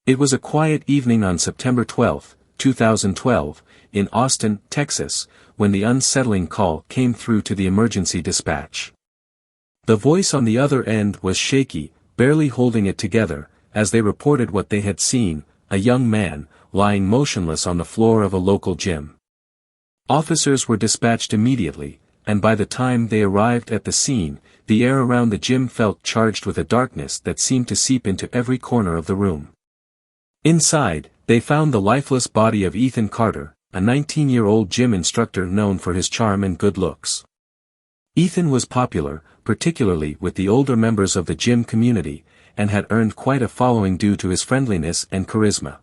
It was a quiet evening on September 12, 2012, in Austin, Texas, when the unsettling call came through to the emergency dispatch. The voice on the other end was shaky, barely holding it together, as they reported what they had seen, a young man, lying motionless on the floor of a local gym. Officers were dispatched immediately, and by the time they arrived at the scene, the air around the gym felt charged with a darkness that seemed to seep into every corner of the room. Inside, they found the lifeless body of Ethan Carter, a 19-year-old gym instructor known for his charm and good looks. Ethan was popular, particularly with the older members of the gym community, and had earned quite a following due to his friendliness and charisma.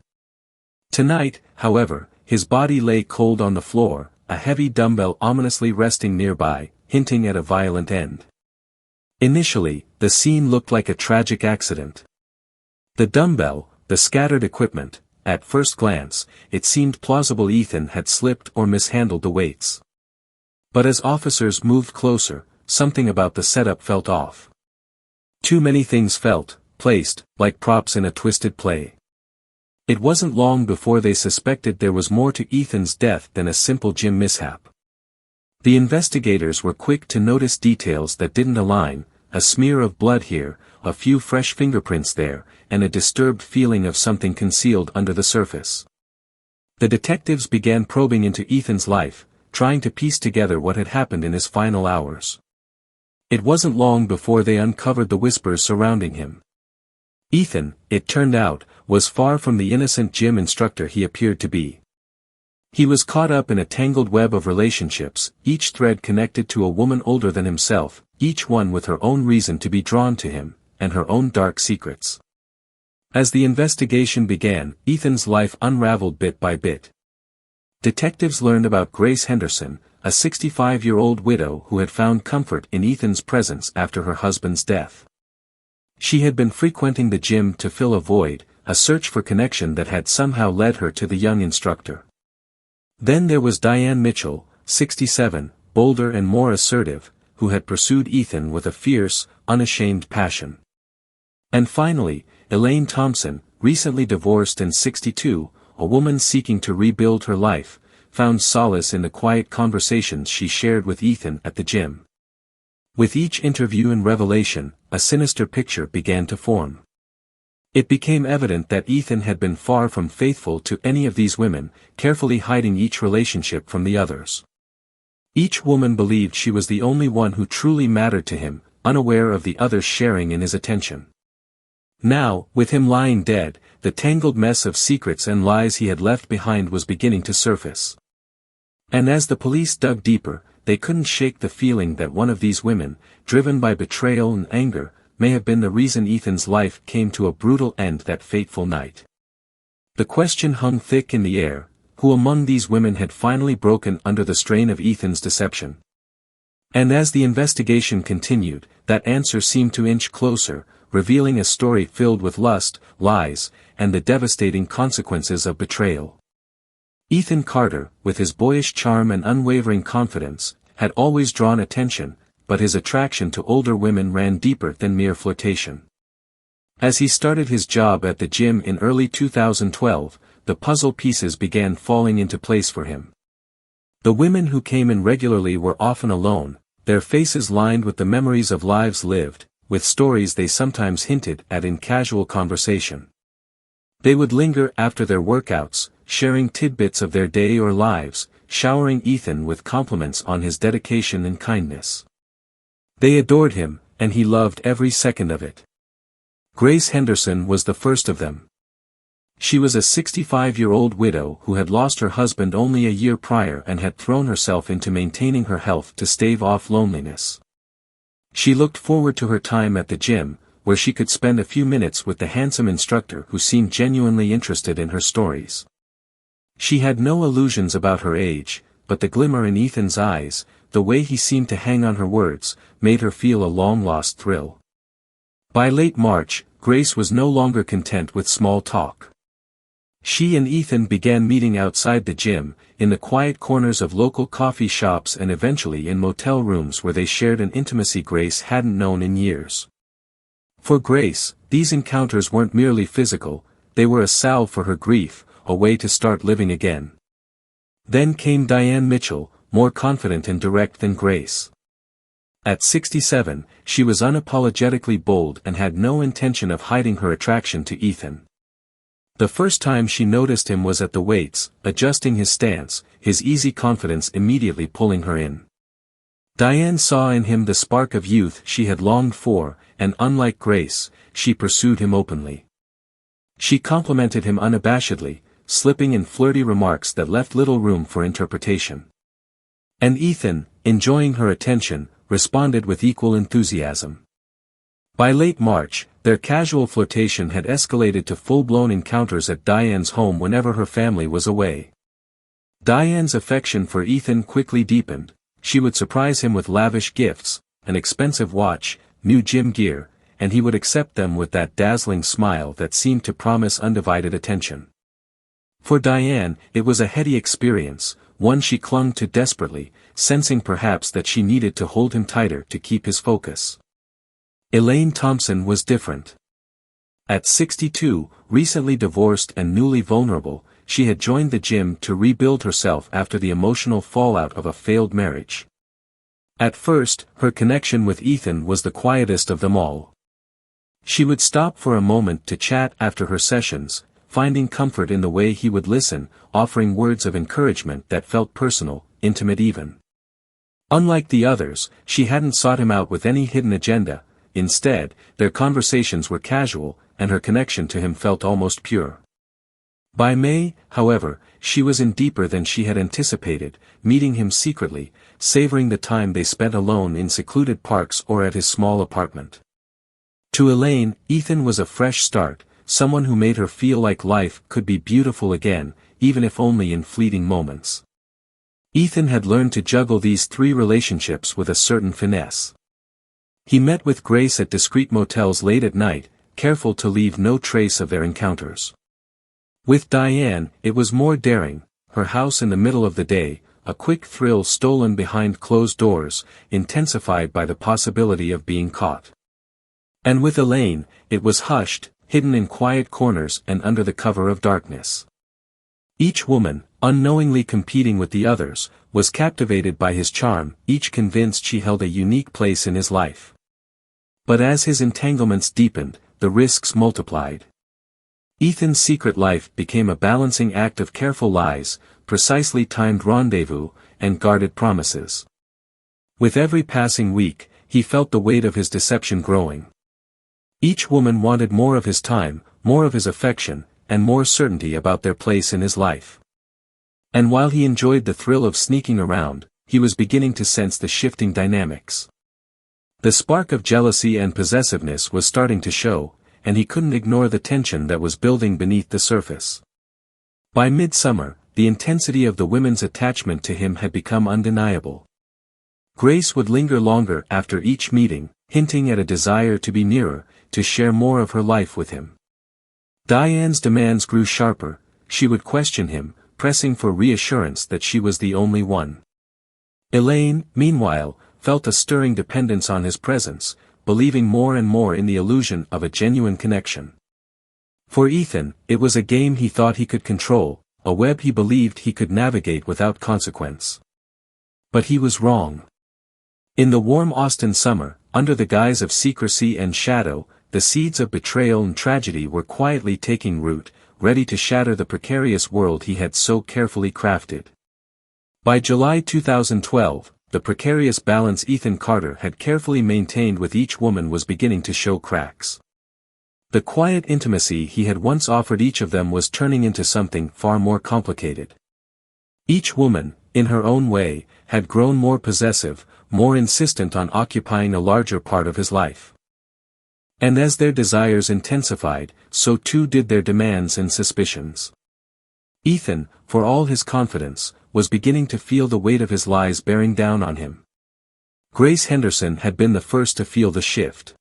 Tonight, however, his body lay cold on the floor, a heavy dumbbell ominously resting nearby, hinting at a violent end. Initially, the scene looked like a tragic accident. The dumbbell, the scattered equipment, at first glance, it seemed plausible Ethan had slipped or mishandled the weights. But as officers moved closer, something about the setup felt off. Too many things felt, placed, like props in a twisted play. It wasn't long before they suspected there was more to Ethan's death than a simple gym mishap. The investigators were quick to notice details that didn't align, a smear of blood here, a few fresh fingerprints there, and a disturbed feeling of something concealed under the surface. The detectives began probing into Ethan's life, trying to piece together what had happened in his final hours. It wasn't long before they uncovered the whispers surrounding him. Ethan, it turned out, was far from the innocent gym instructor he appeared to be. He was caught up in a tangled web of relationships, each thread connected to a woman older than himself, each one with her own reason to be drawn to him, and her own dark secrets. As the investigation began, Ethan's life unraveled bit by bit. Detectives learned about Grace Henderson, a 65-year-old widow who had found comfort in Ethan's presence after her husband's death. She had been frequenting the gym to fill a void, a search for connection that had somehow led her to the young instructor. Then there was Diane Mitchell, 67, bolder and more assertive, who had pursued Ethan with a fierce, unashamed passion. And finally, Elaine Thompson, recently divorced and 62, a woman seeking to rebuild her life, found solace in the quiet conversations she shared with Ethan at the gym. With each interview and revelation, a sinister picture began to form. It became evident that Ethan had been far from faithful to any of these women, carefully hiding each relationship from the others. Each woman believed she was the only one who truly mattered to him, unaware of the others sharing in his attention. Now, with him lying dead, the tangled mess of secrets and lies he had left behind was beginning to surface. And as the police dug deeper, they couldn't shake the feeling that one of these women, driven by betrayal and anger, may have been the reason Ethan's life came to a brutal end that fateful night. The question hung thick in the air: who among these women had finally broken under the strain of Ethan's deception? And as the investigation continued, that answer seemed to inch closer, revealing a story filled with lust, lies, and the devastating consequences of betrayal. Ethan Carter, with his boyish charm and unwavering confidence, had always drawn attention, but his attraction to older women ran deeper than mere flirtation. As he started his job at the gym in early 2012, the puzzle pieces began falling into place for him. The women who came in regularly were often alone, their faces lined with the memories of lives lived, with stories they sometimes hinted at in casual conversation. They would linger after their workouts, sharing tidbits of their day or lives, showering Ethan with compliments on his dedication and kindness. They adored him, and he loved every second of it. Grace Henderson was the first of them. She was a 65-year-old widow who had lost her husband only a year prior and had thrown herself into maintaining her health to stave off loneliness. She looked forward to her time at the gym, where she could spend a few minutes with the handsome instructor who seemed genuinely interested in her stories. She had no illusions about her age, but the glimmer in Ethan's eyes, the way he seemed to hang on her words, made her feel a long-lost thrill. By late March, Grace was no longer content with small talk. She and Ethan began meeting outside the gym, in the quiet corners of local coffee shops and eventually in motel rooms where they shared an intimacy Grace hadn't known in years. For Grace, these encounters weren't merely physical, they were a salve for her grief, a way to start living again. Then came Diane Mitchell, more confident and direct than Grace. At 67, she was unapologetically bold and had no intention of hiding her attraction to Ethan. The first time she noticed him was at the weights, adjusting his stance, his easy confidence immediately pulling her in. Diane saw in him the spark of youth she had longed for, and unlike Grace, she pursued him openly. She complimented him unabashedly, slipping in flirty remarks that left little room for interpretation. And Ethan, enjoying her attention, responded with equal enthusiasm. By late March, their casual flirtation had escalated to full-blown encounters at Diane's home whenever her family was away. Diane's affection for Ethan quickly deepened. She would surprise him with lavish gifts, an expensive watch, new gym gear, and he would accept them with that dazzling smile that seemed to promise undivided attention. For Diane, it was a heady experience, one she clung to desperately, sensing perhaps that she needed to hold him tighter to keep his focus. Elaine Thompson was different. At 62, recently divorced and newly vulnerable, she had joined the gym to rebuild herself after the emotional fallout of a failed marriage. At first, her connection with Ethan was the quietest of them all. She would stop for a moment to chat after her sessions, finding comfort in the way he would listen, offering words of encouragement that felt personal, intimate even. Unlike the others, she hadn't sought him out with any hidden agenda. Instead, their conversations were casual, and her connection to him felt almost pure. By May, however, she was in deeper than she had anticipated, meeting him secretly, savoring the time they spent alone in secluded parks or at his small apartment. To Elaine, Ethan was a fresh start, someone who made her feel like life could be beautiful again, even if only in fleeting moments. Ethan had learned to juggle these three relationships with a certain finesse. He met with Grace at discreet motels late at night, careful to leave no trace of their encounters. With Diane, it was more daring, her house in the middle of the day, a quick thrill stolen behind closed doors, intensified by the possibility of being caught. And with Elaine, it was hushed, hidden in quiet corners and under the cover of darkness. Each woman, unknowingly competing with the others, was captivated by his charm, each convinced she held a unique place in his life. But as his entanglements deepened, the risks multiplied. Ethan's secret life became a balancing act of careful lies, precisely timed rendezvous, and guarded promises. With every passing week, he felt the weight of his deception growing. Each woman wanted more of his time, more of his affection, and more certainty about their place in his life. And while he enjoyed the thrill of sneaking around, he was beginning to sense the shifting dynamics. The spark of jealousy and possessiveness was starting to show, and he couldn't ignore the tension that was building beneath the surface. By midsummer, the intensity of the women's attachment to him had become undeniable. Grace would linger longer after each meeting, hinting at a desire to be nearer, to share more of her life with him. Diane's demands grew sharper, she would question him, pressing for reassurance that she was the only one. Elaine, meanwhile, felt a stirring dependence on his presence, believing more and more in the illusion of a genuine connection. For Ethan, it was a game he thought he could control, a web he believed he could navigate without consequence. But he was wrong. In the warm Austin summer, under the guise of secrecy and shadow, the seeds of betrayal and tragedy were quietly taking root, ready to shatter the precarious world he had so carefully crafted. By July 2012, the precarious balance Ethan Carter had carefully maintained with each woman was beginning to show cracks. The quiet intimacy he had once offered each of them was turning into something far more complicated. Each woman, in her own way, had grown more possessive, more insistent on occupying a larger part of his life. And as their desires intensified, so too did their demands and suspicions. Ethan, for all his confidence, was beginning to feel the weight of his lies bearing down on him. Grace Henderson had been the first to feel the shift.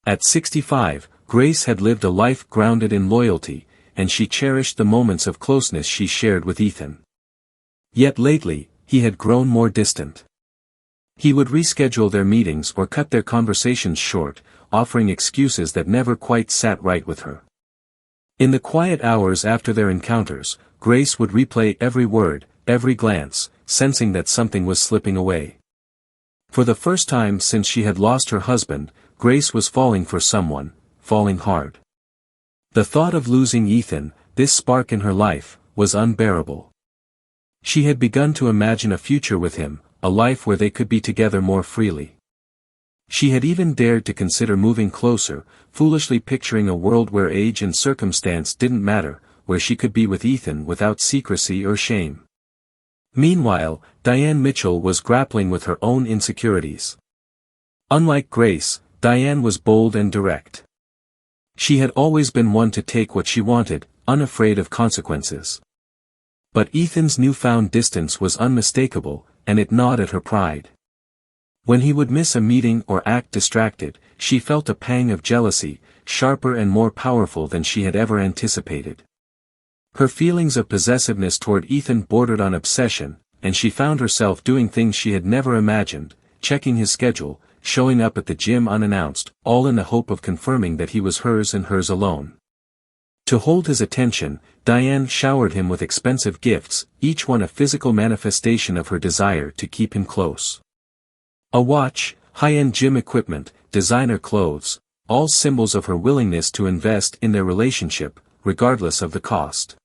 At 65, Grace had lived a life grounded in loyalty, and she cherished the moments of closeness she shared with Ethan. Yet lately, he had grown more distant. He would reschedule their meetings or cut their conversations short, offering excuses that never quite sat right with her. In the quiet hours after their encounters, Grace would replay every word, every glance, sensing that something was slipping away. For the first time since she had lost her husband, Grace was falling for someone, falling hard. The thought of losing Ethan, this spark in her life, was unbearable. She had begun to imagine a future with him, a life where they could be together more freely. She had even dared to consider moving closer, foolishly picturing a world where age and circumstance didn't matter, where she could be with Ethan without secrecy or shame. Meanwhile, Diane Mitchell was grappling with her own insecurities. Unlike Grace, Diane was bold and direct. She had always been one to take what she wanted, unafraid of consequences. But Ethan's newfound distance was unmistakable, and it gnawed at her pride. When he would miss a meeting or act distracted, she felt a pang of jealousy, sharper and more powerful than she had ever anticipated. Her feelings of possessiveness toward Ethan bordered on obsession, and she found herself doing things she had never imagined, checking his schedule, showing up at the gym unannounced, all in the hope of confirming that he was hers and hers alone. To hold his attention, Diane showered him with expensive gifts, each one a physical manifestation of her desire to keep him close. A watch, high-end gym equipment, designer clothes, all symbols of her willingness to invest in their relationship, regardless of the cost.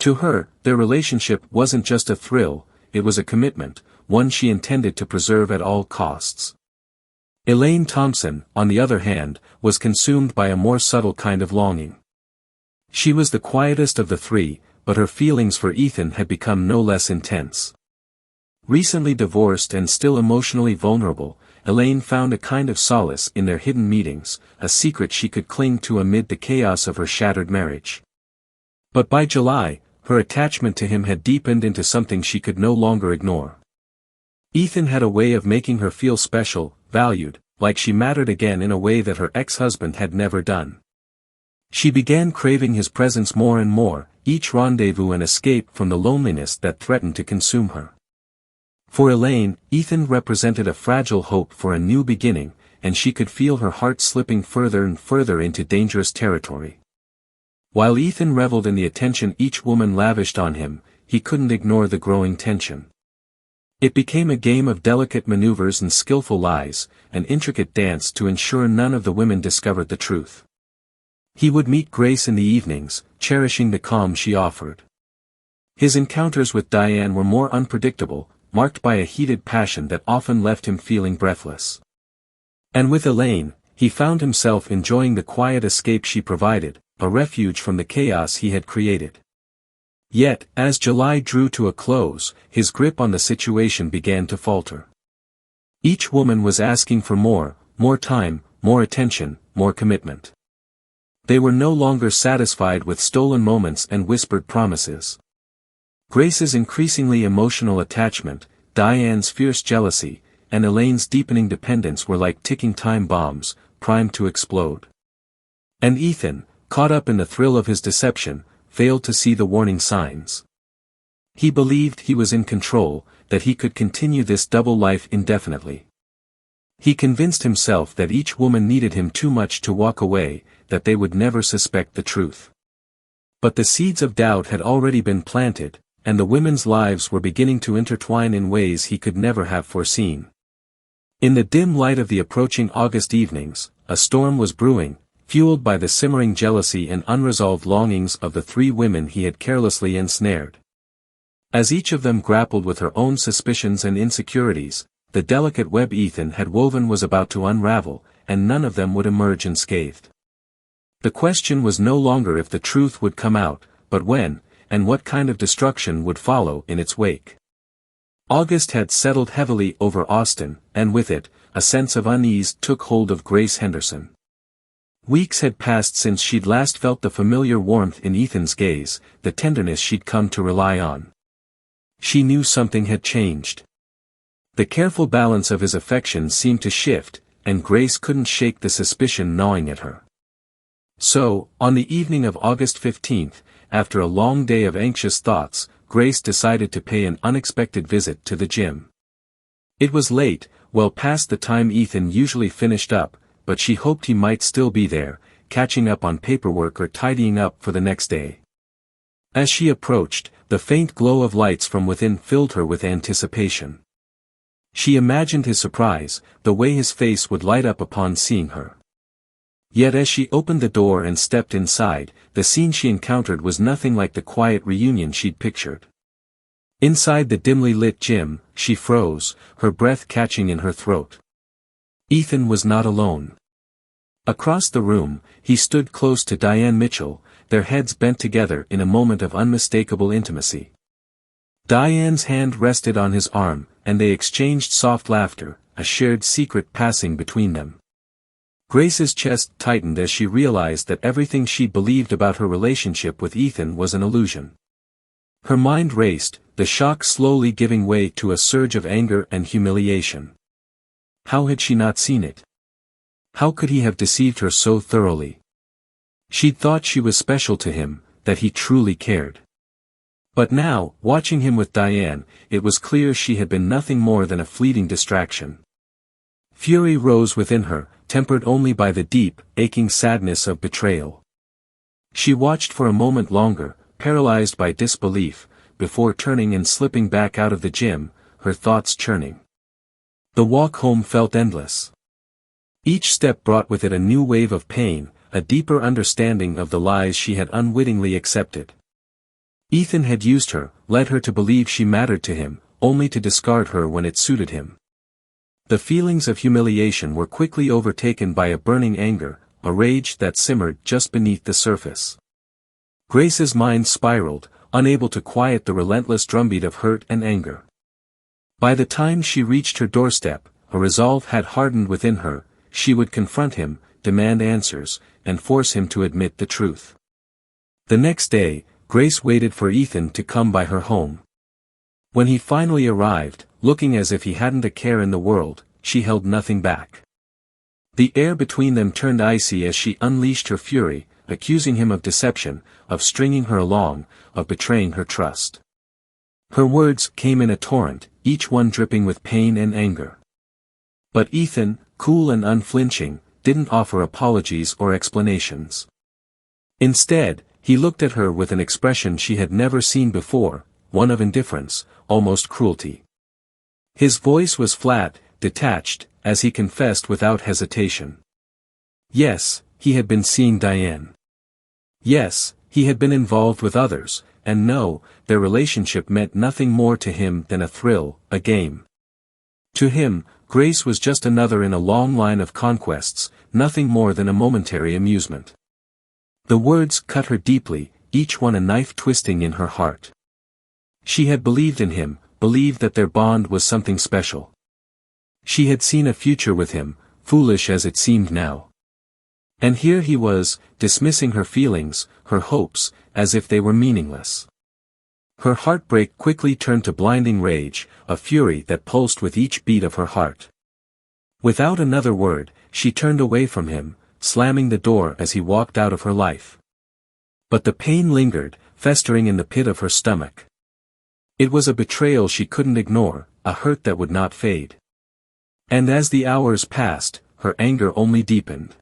To her, their relationship wasn't just a thrill, it was a commitment, one she intended to preserve at all costs. Elaine Thompson, on the other hand, was consumed by a more subtle kind of longing. She was the quietest of the three, but her feelings for Ethan had become no less intense. Recently divorced and still emotionally vulnerable, Elaine found a kind of solace in their hidden meetings, a secret she could cling to amid the chaos of her shattered marriage. But by July, her attachment to him had deepened into something she could no longer ignore. Ethan had a way of making her feel special, valued, like she mattered again in a way that her ex-husband had never done. She began craving his presence more and more, each rendezvous an escape from the loneliness that threatened to consume her. For Elaine, Ethan represented a fragile hope for a new beginning, and she could feel her heart slipping further and further into dangerous territory. While Ethan reveled in the attention each woman lavished on him, he couldn't ignore the growing tension. It became a game of delicate maneuvers and skillful lies, an intricate dance to ensure none of the women discovered the truth. He would meet Grace in the evenings, cherishing the calm she offered. His encounters with Diane were more unpredictable, marked by a heated passion that often left him feeling breathless. And with Elaine, he found himself enjoying the quiet escape she provided, a refuge from the chaos he had created. Yet, as July drew to a close, his grip on the situation began to falter. Each woman was asking for more time, more attention, more commitment. They were no longer satisfied with stolen moments and whispered promises. Grace's increasingly emotional attachment, Diane's fierce jealousy, and Elaine's deepening dependence were like ticking time bombs, primed to explode. And Ethan, caught up in the thrill of his deception, failed to see the warning signs. He believed he was in control, that he could continue this double life indefinitely. He convinced himself that each woman needed him too much to walk away, that they would never suspect the truth. But the seeds of doubt had already been planted, and the women's lives were beginning to intertwine in ways he could never have foreseen. In the dim light of the approaching August evenings, a storm was brewing, fueled by the simmering jealousy and unresolved longings of the three women he had carelessly ensnared. As each of them grappled with her own suspicions and insecurities, the delicate web Ethan had woven was about to unravel, and none of them would emerge unscathed. The question was no longer if the truth would come out, but when, and what kind of destruction would follow in its wake. August had settled heavily over Austin, and with it, a sense of unease took hold of Grace Henderson. Weeks had passed since she'd last felt the familiar warmth in Ethan's gaze, the tenderness she'd come to rely on. She knew something had changed. The careful balance of his affection seemed to shift, and Grace couldn't shake the suspicion gnawing at her. So, on the evening of August 15th, after a long day of anxious thoughts, Grace decided to pay an unexpected visit to the gym. It was late, well past the time Ethan usually finished up, but she hoped he might still be there, catching up on paperwork or tidying up for the next day. As she approached, the faint glow of lights from within filled her with anticipation. She imagined his surprise, the way his face would light up upon seeing her. Yet as she opened the door and stepped inside, the scene she encountered was nothing like the quiet reunion she'd pictured. Inside the dimly lit gym, she froze, her breath catching in her throat. Ethan was not alone. Across the room, he stood close to Diane Mitchell, their heads bent together in a moment of unmistakable intimacy. Diane's hand rested on his arm, and they exchanged soft laughter, a shared secret passing between them. Grace's chest tightened as she realized that everything she believed about her relationship with Ethan was an illusion. Her mind raced, the shock slowly giving way to a surge of anger and humiliation. How had she not seen it? How could he have deceived her so thoroughly? She'd thought she was special to him, that he truly cared. But now, watching him with Diane, it was clear she had been nothing more than a fleeting distraction. Fury rose within her, tempered only by the deep, aching sadness of betrayal. She watched for a moment longer, paralyzed by disbelief, before turning and slipping back out of the gym, her thoughts churning. The walk home felt endless. Each step brought with it a new wave of pain, a deeper understanding of the lies she had unwittingly accepted. Ethan had used her, led her to believe she mattered to him, only to discard her when it suited him. The feelings of humiliation were quickly overtaken by a burning anger, a rage that simmered just beneath the surface. Grace's mind spiraled, unable to quiet the relentless drumbeat of hurt and anger. By the time she reached her doorstep, a resolve had hardened within her. She would confront him, demand answers, and force him to admit the truth. The next day, Grace waited for Ethan to come by her home. When he finally arrived, looking as if he hadn't a care in the world, she held nothing back. The air between them turned icy as she unleashed her fury, accusing him of deception, of stringing her along, of betraying her trust. Her words came in a torrent, each one dripping with pain and anger. But Ethan, cool and unflinching, didn't offer apologies or explanations. Instead, he looked at her with an expression she had never seen before, one of indifference, almost cruelty. His voice was flat, detached, as he confessed without hesitation. Yes, he had been seeing Diane. Yes, he had been involved with others, and no, their relationship meant nothing more to him than a thrill, a game. To him, Grace was just another in a long line of conquests, nothing more than a momentary amusement. The words cut her deeply, each one a knife twisting in her heart. She had believed in him, believed that their bond was something special. She had seen a future with him, foolish as it seemed now. And here he was, dismissing her feelings, her hopes, as if they were meaningless. Her heartbreak quickly turned to blinding rage, a fury that pulsed with each beat of her heart. Without another word, she turned away from him, slamming the door as he walked out of her life. But the pain lingered, festering in the pit of her stomach. It was a betrayal she couldn't ignore, a hurt that would not fade. And as the hours passed, her anger only deepened.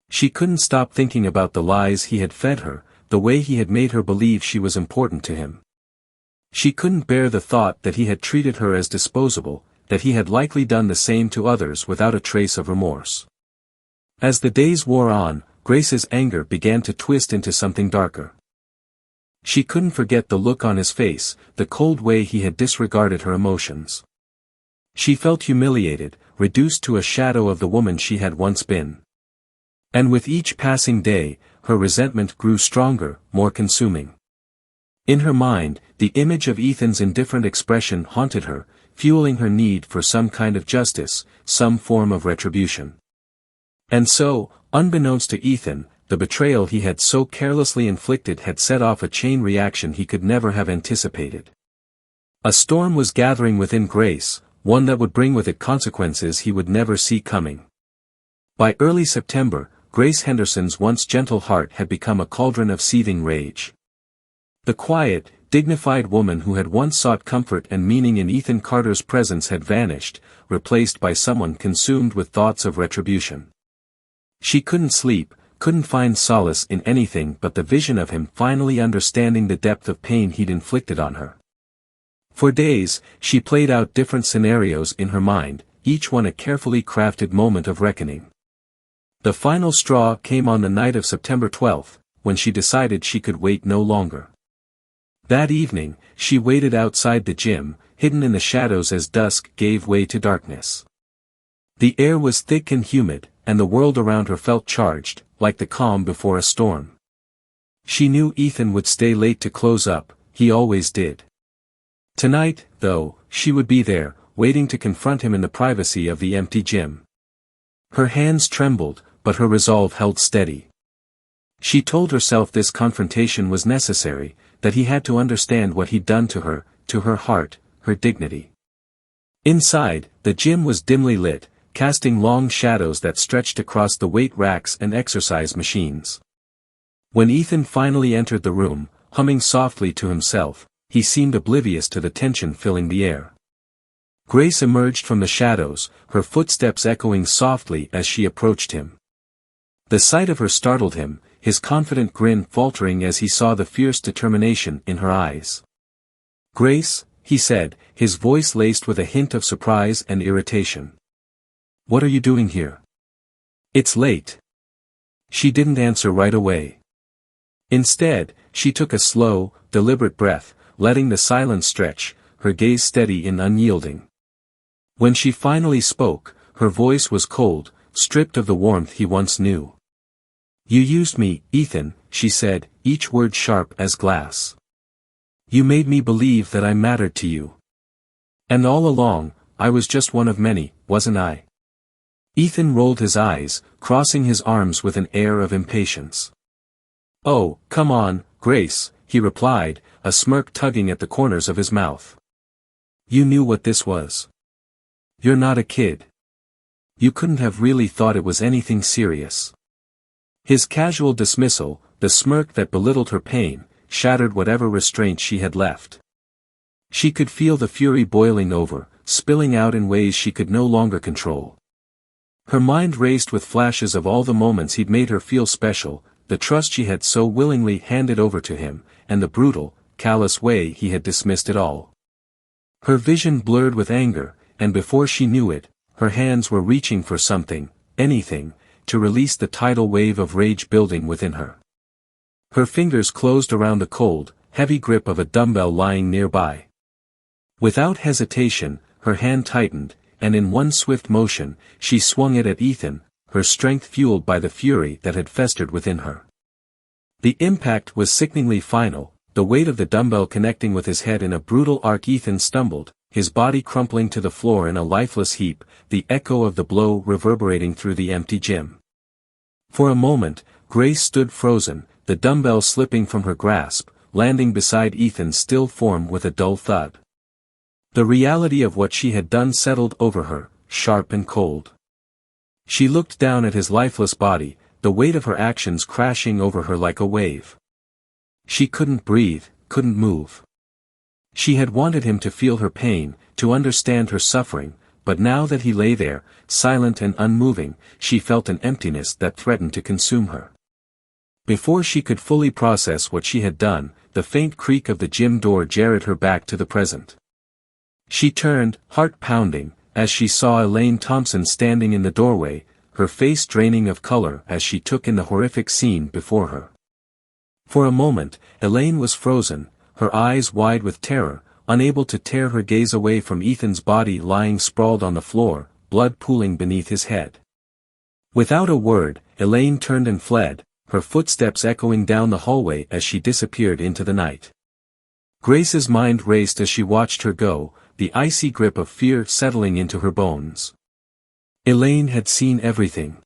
She couldn't stop thinking about the lies he had fed her, the way he had made her believe she was important to him. She couldn't bear the thought that he had treated her as disposable, that he had likely done the same to others without a trace of remorse. As the days wore on, Grace's anger began to twist into something darker. She couldn't forget the look on his face, the cold way he had disregarded her emotions. She felt humiliated, reduced to a shadow of the woman she had once been. And with each passing day, her resentment grew stronger, more consuming. In her mind, the image of Ethan's indifferent expression haunted her, fueling her need for some kind of justice, some form of retribution. And so, unbeknownst to Ethan, the betrayal he had so carelessly inflicted had set off a chain reaction he could never have anticipated. A storm was gathering within Grace, one that would bring with it consequences he would never see coming. By early September, Grace Henderson's once gentle heart had become a cauldron of seething rage. The quiet, dignified woman who had once sought comfort and meaning in Ethan Carter's presence had vanished, replaced by someone consumed with thoughts of retribution. She couldn't sleep, couldn't find solace in anything but the vision of him finally understanding the depth of pain he'd inflicted on her. For days, she played out different scenarios in her mind, each one a carefully crafted moment of reckoning. The final straw came on the night of September 12th, when she decided she could wait no longer. That evening, she waited outside the gym, hidden in the shadows as dusk gave way to darkness. The air was thick and humid, and the world around her felt charged, like the calm before a storm. She knew Ethan would stay late to close up, he always did. Tonight, though, she would be there, waiting to confront him in the privacy of the empty gym. Her hands trembled, but her resolve held steady. She told herself this confrontation was necessary, that he had to understand what he'd done to her heart, her dignity. Inside, the gym was dimly lit, casting long shadows that stretched across the weight racks and exercise machines. When Ethan finally entered the room, humming softly to himself, he seemed oblivious to the tension filling the air. Grace emerged from the shadows, her footsteps echoing softly as she approached him. The sight of her startled him, his confident grin faltering as he saw the fierce determination in her eyes. "Grace," he said, his voice laced with a hint of surprise and irritation. "What are you doing here? It's late." She didn't answer right away. Instead, she took a slow, deliberate breath, letting the silence stretch, her gaze steady and unyielding. When she finally spoke, her voice was cold, stripped of the warmth he once knew. "You used me, Ethan," she said, each word sharp as glass. "You made me believe that I mattered to you. And all along, I was just one of many, wasn't I?" Ethan rolled his eyes, crossing his arms with an air of impatience. "Oh, come on, Grace," he replied, a smirk tugging at the corners of his mouth. "You knew what this was. You're not a kid. You couldn't have really thought it was anything serious." His casual dismissal, the smirk that belittled her pain, shattered whatever restraint she had left. She could feel the fury boiling over, spilling out in ways she could no longer control. Her mind raced with flashes of all the moments he'd made her feel special, the trust she had so willingly handed over to him, and the brutal, callous way he had dismissed it all. Her vision blurred with anger, and before she knew it, her hands were reaching for something, anything, to release the tidal wave of rage building within her. Her fingers closed around the cold, heavy grip of a dumbbell lying nearby. Without hesitation, her hand tightened, and in one swift motion, she swung it at Ethan, her strength fueled by the fury that had festered within her. The impact was sickeningly final, the weight of the dumbbell connecting with his head in a brutal arc. Ethan stumbled, his body crumpling to the floor in a lifeless heap, the echo of the blow reverberating through the empty gym. For a moment, Grace stood frozen, the dumbbell slipping from her grasp, landing beside Ethan's still form with a dull thud. The reality of what she had done settled over her, sharp and cold. She looked down at his lifeless body, the weight of her actions crashing over her like a wave. She couldn't breathe, couldn't move. She had wanted him to feel her pain, to understand her suffering, but now that he lay there, silent and unmoving, she felt an emptiness that threatened to consume her. Before she could fully process what she had done, the faint creak of the gym door jarred her back to the present. She turned, heart pounding, as she saw Elaine Thompson standing in the doorway, her face draining of color as she took in the horrific scene before her. For a moment, Elaine was frozen, her eyes wide with terror, unable to tear her gaze away from Ethan's body lying sprawled on the floor, blood pooling beneath his head. Without a word, Elaine turned and fled, her footsteps echoing down the hallway as she disappeared into the night. Grace's mind raced as she watched her go, the icy grip of fear settling into her bones. Elaine had seen everything.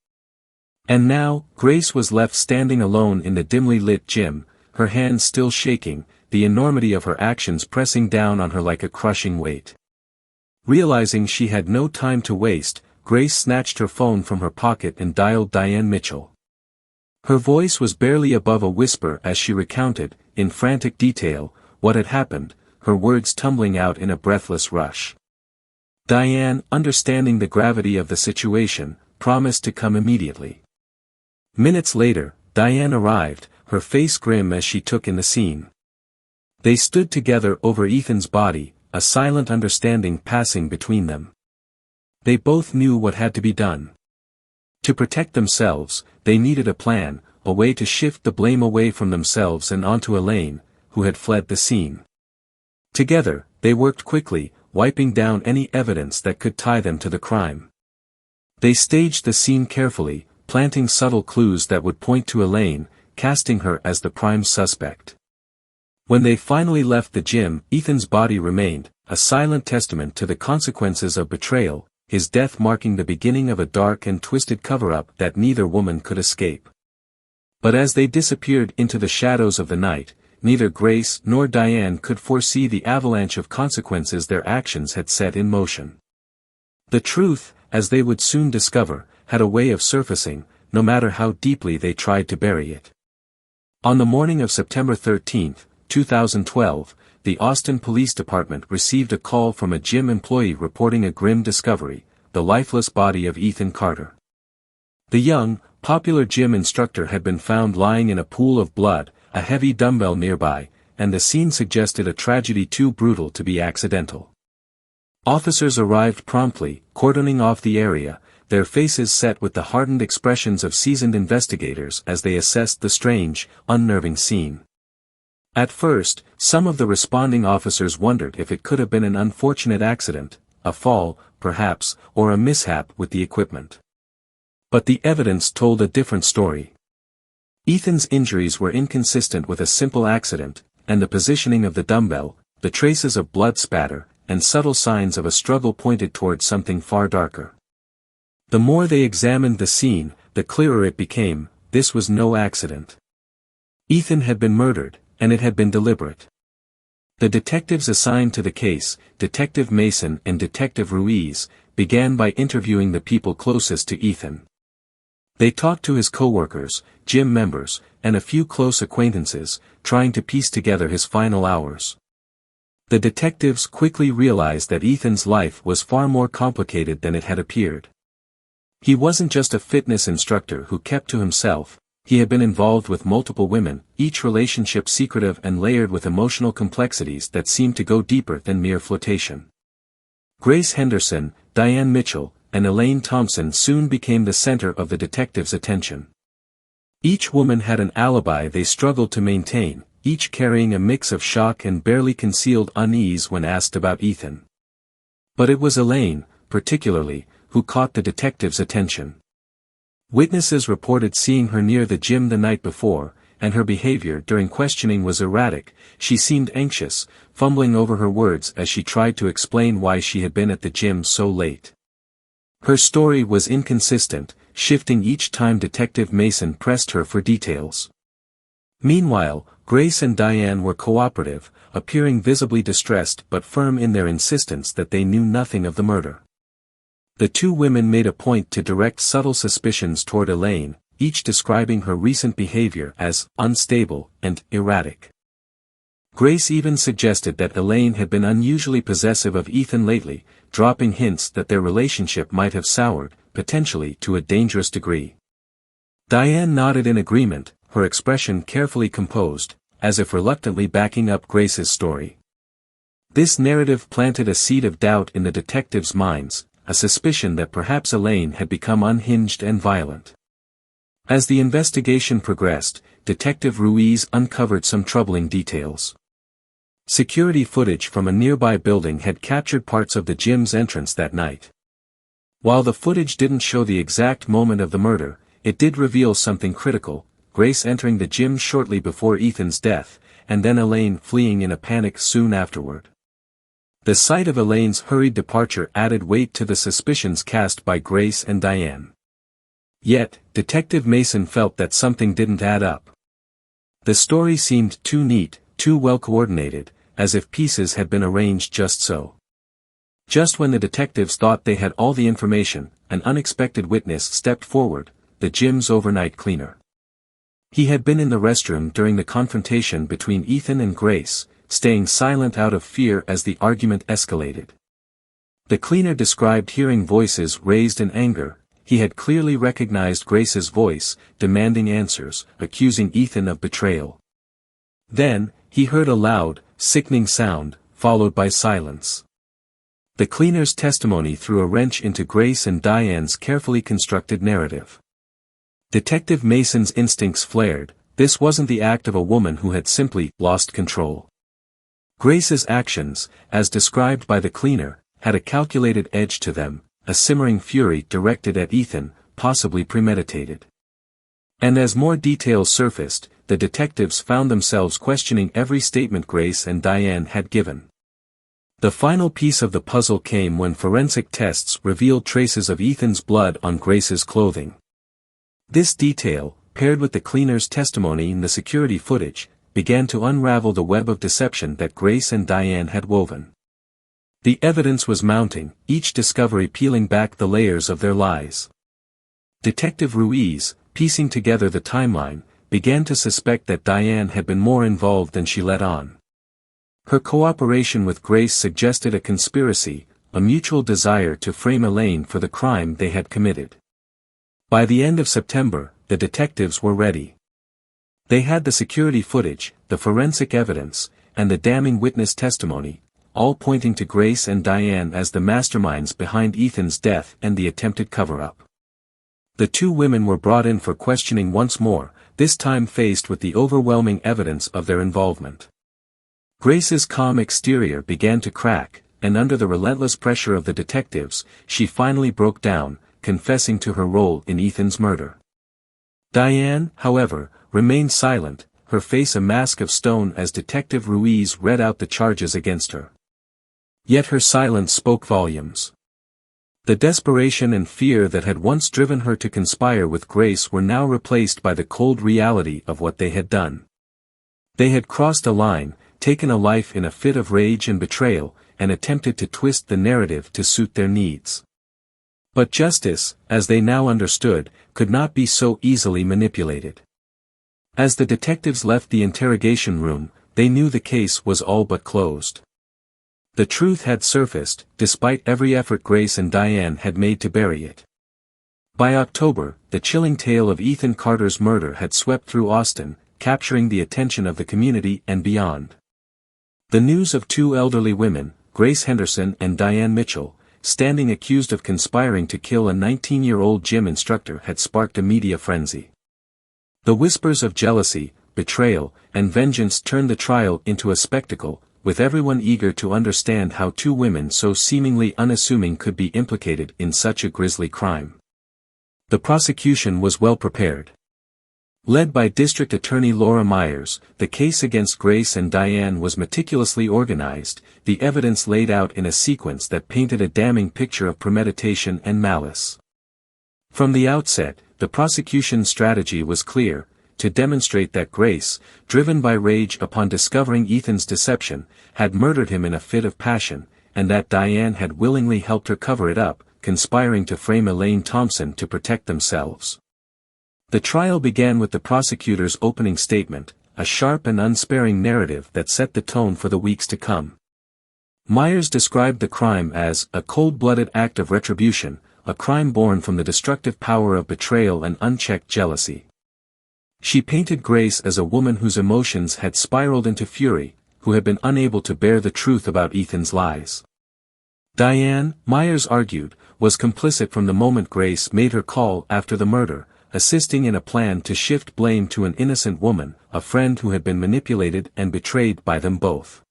And now, Grace was left standing alone in the dimly lit gym, her hands still shaking, the enormity of her actions pressing down on her like a crushing weight. Realizing she had no time to waste, Grace snatched her phone from her pocket and dialed Diane Mitchell. Her voice was barely above a whisper as she recounted, in frantic detail, what had happened, her words tumbling out in a breathless rush. Diane, understanding the gravity of the situation, promised to come immediately. Minutes later, Diane arrived, her face grim as she took in the scene. They stood together over Ethan's body, a silent understanding passing between them. They both knew what had to be done. To protect themselves, they needed a plan, a way to shift the blame away from themselves and onto Elaine, who had fled the scene. Together, they worked quickly, wiping down any evidence that could tie them to the crime. They staged the scene carefully, planting subtle clues that would point to Elaine, casting her as the prime suspect. When they finally left the gym, Ethan's body remained, a silent testament to the consequences of betrayal, his death marking the beginning of a dark and twisted cover-up that neither woman could escape. But as they disappeared into the shadows of the night, neither Grace nor Diane could foresee the avalanche of consequences their actions had set in motion. The truth, as they would soon discover, had a way of surfacing, no matter how deeply they tried to bury it. On the morning of September 13, 2012, the Austin Police Department received a call from a gym employee reporting a grim discovery, the lifeless body of Ethan Carter. The young, popular gym instructor had been found lying in a pool of blood, a heavy dumbbell nearby, and the scene suggested a tragedy too brutal to be accidental. Officers arrived promptly, cordoning off the area, their faces set with the hardened expressions of seasoned investigators as they assessed the strange, unnerving scene. At first, some of the responding officers wondered if it could have been an unfortunate accident, a fall, perhaps, or a mishap with the equipment. But the evidence told a different story. Ethan's injuries were inconsistent with a simple accident, and the positioning of the dumbbell, the traces of blood spatter, and subtle signs of a struggle pointed towards something far darker. The more they examined the scene, the clearer it became, this was no accident. Ethan had been murdered, and it had been deliberate. The detectives assigned to the case, Detective Mason and Detective Ruiz, began by interviewing the people closest to Ethan. They talked to his coworkers, gym members, and a few close acquaintances, trying to piece together his final hours. The detectives quickly realized that Ethan's life was far more complicated than it had appeared. He wasn't just a fitness instructor who kept to himself, he had been involved with multiple women, each relationship secretive and layered with emotional complexities that seemed to go deeper than mere flirtation. Grace Henderson, Diane Mitchell, and Elaine Thompson soon became the center of the detectives' attention. Each woman had an alibi they struggled to maintain, each carrying a mix of shock and barely concealed unease when asked about Ethan. But it was Elaine, particularly, who caught the detectives' attention. Witnesses reported seeing her near the gym the night before, and her behavior during questioning was erratic. She seemed anxious, fumbling over her words as she tried to explain why she had been at the gym so late. Her story was inconsistent, shifting each time Detective Mason pressed her for details. Meanwhile, Grace and Diane were cooperative, appearing visibly distressed but firm in their insistence that they knew nothing of the murder. The two women made a point to direct subtle suspicions toward Elaine, each describing her recent behavior as unstable and erratic. Grace even suggested that Elaine had been unusually possessive of Ethan lately, dropping hints that their relationship might have soured, potentially to a dangerous degree. Diane nodded in agreement, her expression carefully composed, as if reluctantly backing up Grace's story. This narrative planted a seed of doubt in the detectives' minds, a suspicion that perhaps Elaine had become unhinged and violent. As the investigation progressed, Detective Ruiz uncovered some troubling details. Security footage from a nearby building had captured parts of the gym's entrance that night. While the footage didn't show the exact moment of the murder, it did reveal something critical: Grace entering the gym shortly before Ethan's death, and then Elaine fleeing in a panic soon afterward. The sight of Elaine's hurried departure added weight to the suspicions cast by Grace and Diane. Yet, Detective Mason felt that something didn't add up. The story seemed too neat, too well coordinated, as if pieces had been arranged just so. Just when the detectives thought they had all the information, an unexpected witness stepped forward, the gym's overnight cleaner. He had been in the restroom during the confrontation between Ethan and Grace, staying silent out of fear as the argument escalated. The cleaner described hearing voices raised in anger, he had clearly recognized Grace's voice, demanding answers, accusing Ethan of betrayal. Then, he heard a loud, sickening sound, followed by silence. The cleaner's testimony threw a wrench into Grace and Diane's carefully constructed narrative. Detective Mason's instincts flared. This wasn't the act of a woman who had simply lost control. Grace's actions, as described by the cleaner, had a calculated edge to them, a simmering fury directed at Ethan, possibly premeditated. And as more details surfaced, the detectives found themselves questioning every statement Grace and Diane had given. The final piece of the puzzle came when forensic tests revealed traces of Ethan's blood on Grace's clothing. This detail, paired with the cleaner's testimony in the security footage, began to unravel the web of deception that Grace and Diane had woven. The evidence was mounting, each discovery peeling back the layers of their lies. Detective Ruiz, piecing together the timeline, began to suspect that Diane had been more involved than she let on. Her cooperation with Grace suggested a conspiracy, a mutual desire to frame Elaine for the crime they had committed. By the end of September, the detectives were ready. They had the security footage, the forensic evidence, and the damning witness testimony, all pointing to Grace and Diane as the masterminds behind Ethan's death and the attempted cover-up. The two women were brought in for questioning once more, this time faced with the overwhelming evidence of their involvement. Grace's calm exterior began to crack, and under the relentless pressure of the detectives, she finally broke down, confessing to her role in Ethan's murder. Diane, however, remained silent, her face a mask of stone as Detective Ruiz read out the charges against her. Yet her silence spoke volumes. The desperation and fear that had once driven her to conspire with Grace were now replaced by the cold reality of what they had done. They had crossed a line, taken a life in a fit of rage and betrayal, and attempted to twist the narrative to suit their needs. But justice, as they now understood, could not be so easily manipulated. As the detectives left the interrogation room, they knew the case was all but closed. The truth had surfaced, despite every effort Grace and Diane had made to bury it. By October, the chilling tale of Ethan Carter's murder had swept through Austin, capturing the attention of the community and beyond. The news of two elderly women, Grace Henderson and Diane Mitchell, standing accused of conspiring to kill a 19-year-old gym instructor had sparked a media frenzy. The whispers of jealousy, betrayal, and vengeance turned the trial into a spectacle, with everyone eager to understand how two women so seemingly unassuming could be implicated in such a grisly crime. The prosecution was well prepared. Led by District Attorney Laura Myers, the case against Grace and Diane was meticulously organized, the evidence laid out in a sequence that painted a damning picture of premeditation and malice. From the outset, the prosecution's strategy was clear, to demonstrate that Grace, driven by rage upon discovering Ethan's deception, had murdered him in a fit of passion, and that Diane had willingly helped her cover it up, conspiring to frame Elaine Thompson to protect themselves. The trial began with the prosecutor's opening statement, a sharp and unsparing narrative that set the tone for the weeks to come. Myers described the crime as a cold-blooded act of retribution, a crime born from the destructive power of betrayal and unchecked jealousy. She painted Grace as a woman whose emotions had spiraled into fury, who had been unable to bear the truth about Ethan's lies. Diane, Myers argued, was complicit from the moment Grace made her call after the murder, assisting in a plan to shift blame to an innocent woman, a friend who had been manipulated and betrayed by them both.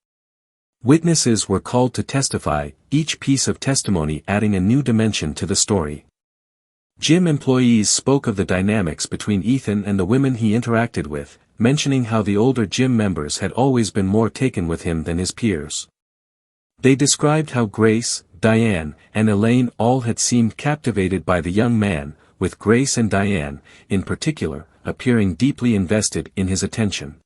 Witnesses were called to testify, each piece of testimony adding a new dimension to the story. Gym employees spoke of the dynamics between Ethan and the women he interacted with, mentioning how the older gym members had always been more taken with him than his peers. They described how Grace, Diane, and Elaine all had seemed captivated by the young man, with Grace and Diane, in particular, appearing deeply invested in his attention.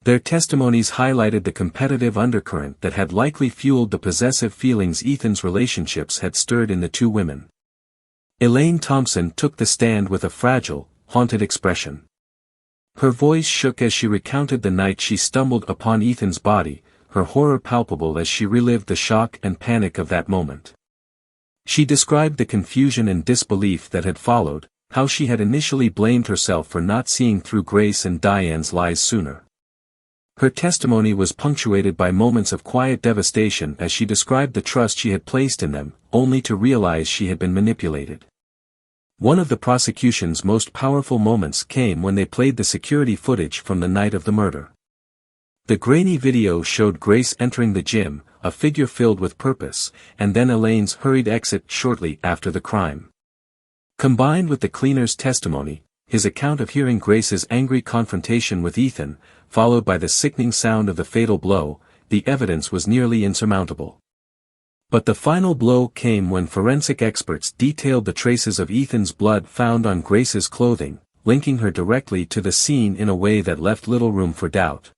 Their testimonies highlighted the competitive undercurrent that had likely fueled the possessive feelings Ethan's relationships had stirred in the two women. Elaine Thompson took the stand with a fragile, haunted expression. Her voice shook as she recounted the night she stumbled upon Ethan's body, her horror palpable as she relived the shock and panic of that moment. She described the confusion and disbelief that had followed, how she had initially blamed herself for not seeing through Grace and Diane's lies sooner. Her testimony was punctuated by moments of quiet devastation as she described the trust she had placed in them, only to realize she had been manipulated. One of the prosecution's most powerful moments came when they played the security footage from the night of the murder. The grainy video showed Grace entering the gym, a figure filled with purpose, and then Elaine's hurried exit shortly after the crime. Combined with the cleaner's testimony, his account of hearing Grace's angry confrontation with Ethan, followed by the sickening sound of the fatal blow, the evidence was nearly insurmountable. But the final blow came when forensic experts detailed the traces of Ethan's blood found on Grace's clothing, linking her directly to the scene in a way that left little room for doubt.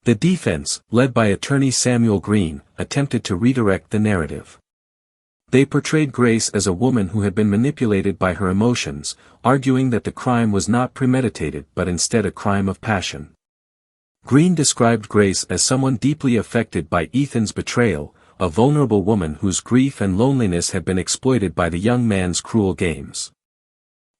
The defense, led by attorney Samuel Green, attempted to redirect the narrative. They portrayed Grace as a woman who had been manipulated by her emotions, arguing that the crime was not premeditated but instead a crime of passion. Green described Grace as someone deeply affected by Ethan's betrayal, a vulnerable woman whose grief and loneliness had been exploited by the young man's cruel games.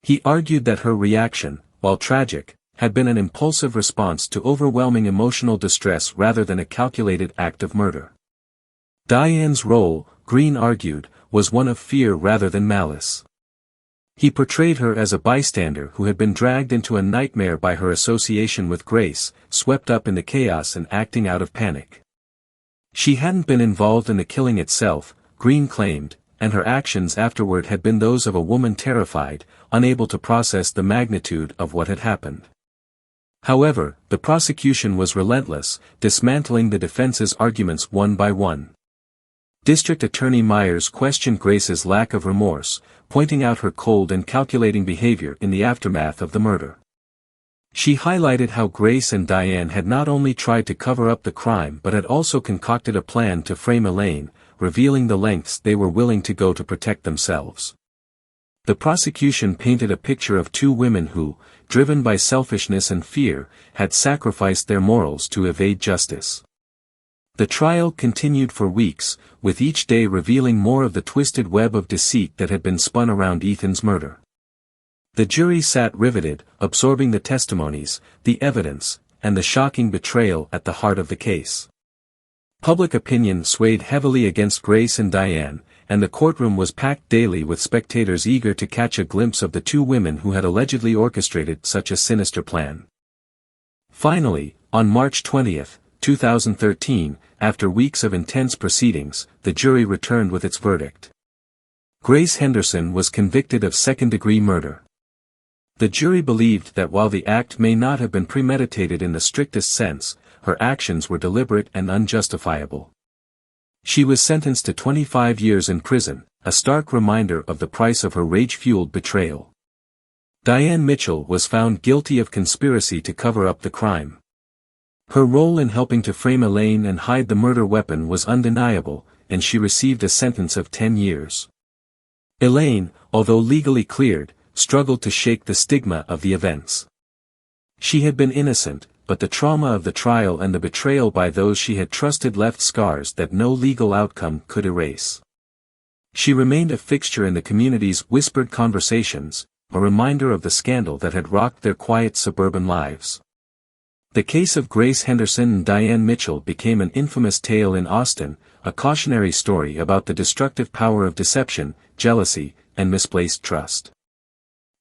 He argued that her reaction, while tragic, had been an impulsive response to overwhelming emotional distress rather than a calculated act of murder. Diane's role, Green argued, was one of fear rather than malice. He portrayed her as a bystander who had been dragged into a nightmare by her association with Grace, swept up in the chaos and acting out of panic. She hadn't been involved in the killing itself, Green claimed, and her actions afterward had been those of a woman terrified, unable to process the magnitude of what had happened. However, the prosecution was relentless, dismantling the defense's arguments one by one. District Attorney Myers questioned Grace's lack of remorse, pointing out her cold and calculating behavior in the aftermath of the murder. She highlighted how Grace and Diane had not only tried to cover up the crime but had also concocted a plan to frame Elaine, revealing the lengths they were willing to go to protect themselves. The prosecution painted a picture of two women who, driven by selfishness and fear, had sacrificed their morals to evade justice. The trial continued for weeks, with each day revealing more of the twisted web of deceit that had been spun around Ethan's murder. The jury sat riveted, absorbing the testimonies, the evidence, and the shocking betrayal at the heart of the case. Public opinion swayed heavily against Grace and Diane, and the courtroom was packed daily with spectators eager to catch a glimpse of the two women who had allegedly orchestrated such a sinister plan. Finally, on March 20, 2013, after weeks of intense proceedings, the jury returned with its verdict. Grace Henderson was convicted of second-degree murder. The jury believed that while the act may not have been premeditated in the strictest sense, her actions were deliberate and unjustifiable. She was sentenced to 25 years in prison, a stark reminder of the price of her rage-fueled betrayal. Diane Mitchell was found guilty of conspiracy to cover up the crime. Her role in helping to frame Elaine and hide the murder weapon was undeniable, and she received a sentence of 10 years. Elaine, although legally cleared, struggled to shake the stigma of the events. She had been innocent, but the trauma of the trial and the betrayal by those she had trusted left scars that no legal outcome could erase. She remained a fixture in the community's whispered conversations, a reminder of the scandal that had rocked their quiet suburban lives. The case of Grace Henderson and Diane Mitchell became an infamous tale in Austin, a cautionary story about the destructive power of deception, jealousy, and misplaced trust.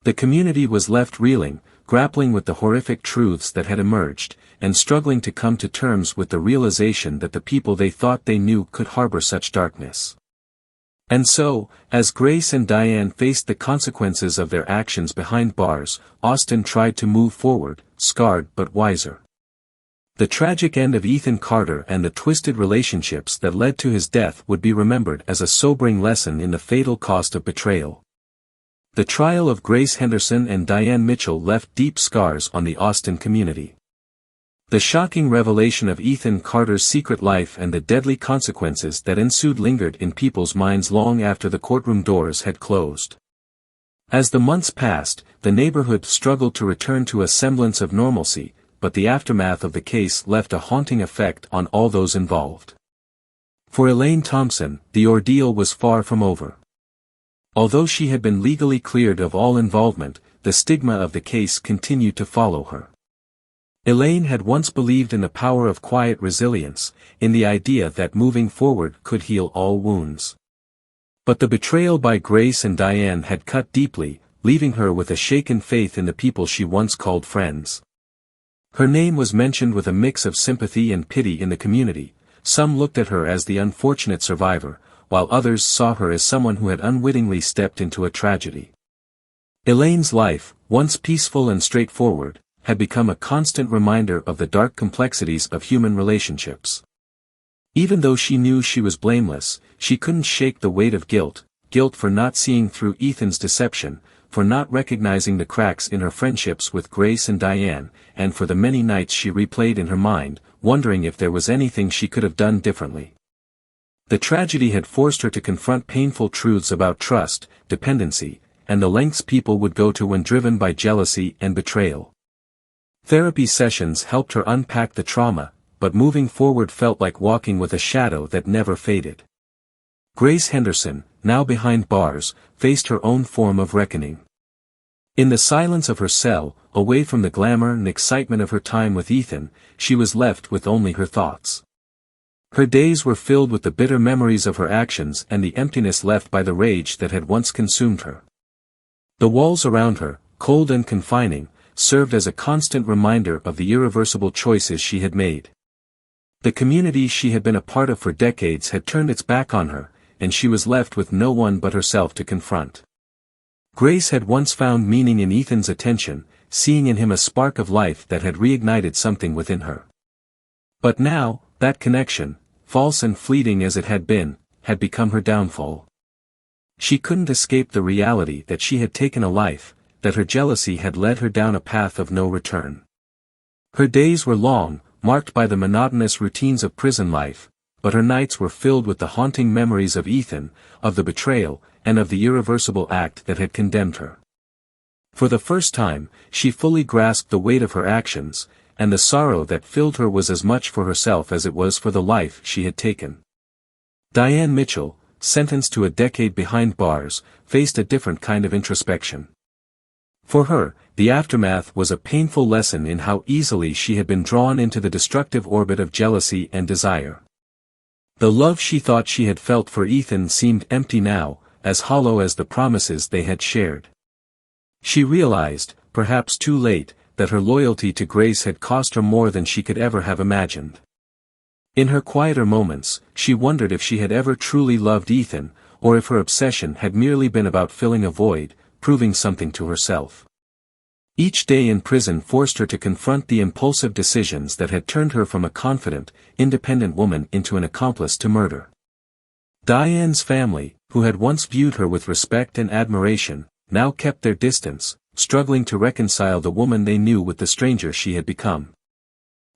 The community was left reeling, grappling with the horrific truths that had emerged, and struggling to come to terms with the realization that the people they thought they knew could harbor such darkness. And so, as Grace and Diane faced the consequences of their actions behind bars, Austin tried to move forward, scarred but wiser. The tragic end of Ethan Carter and the twisted relationships that led to his death would be remembered as a sobering lesson in the fatal cost of betrayal. The trial of Grace Henderson and Diane Mitchell left deep scars on the Austin community. The shocking revelation of Ethan Carter's secret life and the deadly consequences that ensued lingered in people's minds long after the courtroom doors had closed. As the months passed, the neighborhood struggled to return to a semblance of normalcy, but the aftermath of the case left a haunting effect on all those involved. For Elaine Thompson, the ordeal was far from over. Although she had been legally cleared of all involvement, the stigma of the case continued to follow her. Elaine had once believed in the power of quiet resilience, in the idea that moving forward could heal all wounds. But the betrayal by Grace and Diane had cut deeply, leaving her with a shaken faith in the people she once called friends. Her name was mentioned with a mix of sympathy and pity in the community. Some looked at her as the unfortunate survivor, while others saw her as someone who had unwittingly stepped into a tragedy. Elaine's life, once peaceful and straightforward, had become a constant reminder of the dark complexities of human relationships. Even though she knew she was blameless, she couldn't shake the weight of guilt for not seeing through Ethan's deception, for not recognizing the cracks in her friendships with Grace and Diane, and for the many nights she replayed in her mind, wondering if there was anything she could have done differently. The tragedy had forced her to confront painful truths about trust, dependency, and the lengths people would go to when driven by jealousy and betrayal. Therapy sessions helped her unpack the trauma, but moving forward felt like walking with a shadow that never faded. Grace Henderson, now behind bars, faced her own form of reckoning. In the silence of her cell, away from the glamour and excitement of her time with Ethan, she was left with only her thoughts. Her days were filled with the bitter memories of her actions and the emptiness left by the rage that had once consumed her. The walls around her, cold and confining, served as a constant reminder of the irreversible choices she had made. The community she had been a part of for decades had turned its back on her, and she was left with no one but herself to confront. Grace had once found meaning in Ethan's attention, seeing in him a spark of life that had reignited something within her. But now, that connection, false and fleeting as it had become her downfall. She couldn't escape the reality that she had taken a life, that her jealousy had led her down a path of no return. Her days were long, marked by the monotonous routines of prison life, but her nights were filled with the haunting memories of Ethan, of the betrayal, and of the irreversible act that had condemned her. For the first time, she fully grasped the weight of her actions, and the sorrow that filled her was as much for herself as it was for the life she had taken. Diane Mitchell, sentenced to a decade behind bars, faced a different kind of introspection. For her, the aftermath was a painful lesson in how easily she had been drawn into the destructive orbit of jealousy and desire. The love she thought she had felt for Ethan seemed empty now, as hollow as the promises they had shared. She realized, perhaps too late, that her loyalty to Grace had cost her more than she could ever have imagined. In her quieter moments, she wondered if she had ever truly loved Ethan, or if her obsession had merely been about filling a void, proving something to herself. Each day in prison forced her to confront the impulsive decisions that had turned her from a confident, independent woman into an accomplice to murder. Diane's family, who had once viewed her with respect and admiration, now kept their distance, struggling to reconcile the woman they knew with the stranger she had become.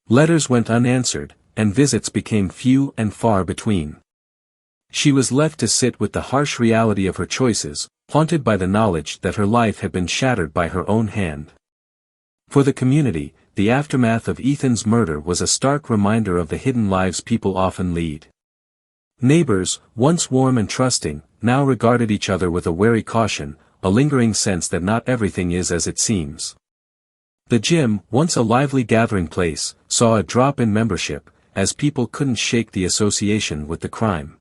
Letters went unanswered, and visits became few and far between. She was left to sit with the harsh reality of her choices, haunted by the knowledge that her life had been shattered by her own hand. For the community, the aftermath of Ethan's murder was a stark reminder of the hidden lives people often lead. Neighbors, once warm and trusting, now regarded each other with a wary caution, a lingering sense that not everything is as it seems. The gym, once a lively gathering place, saw a drop in membership, as people couldn't shake the association with the crime.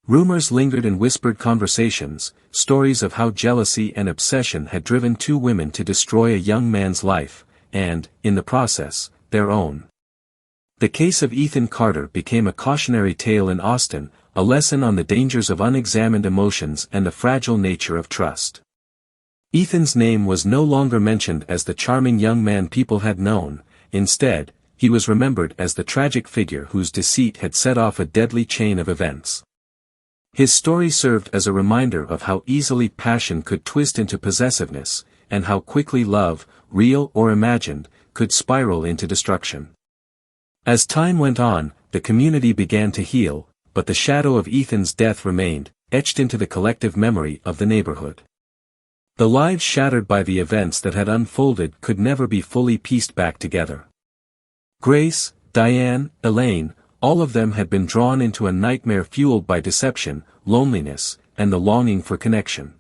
Rumors lingered in whispered conversations, stories of how jealousy and obsession had driven two women to destroy a young man's life, and, in the process, their own. The case of Ethan Carter became a cautionary tale in Austin, a lesson on the dangers of unexamined emotions and the fragile nature of trust. Ethan's name was no longer mentioned as the charming young man people had known. Instead, he was remembered as the tragic figure whose deceit had set off a deadly chain of events. His story served as a reminder of how easily passion could twist into possessiveness, and how quickly love, real or imagined, could spiral into destruction. As time went on, the community began to heal, but the shadow of Ethan's death remained, etched into the collective memory of the neighborhood. The lives shattered by the events that had unfolded could never be fully pieced back together. Grace, Diane, Elaine, all of them had been drawn into a nightmare fueled by deception, loneliness, and the longing for connection.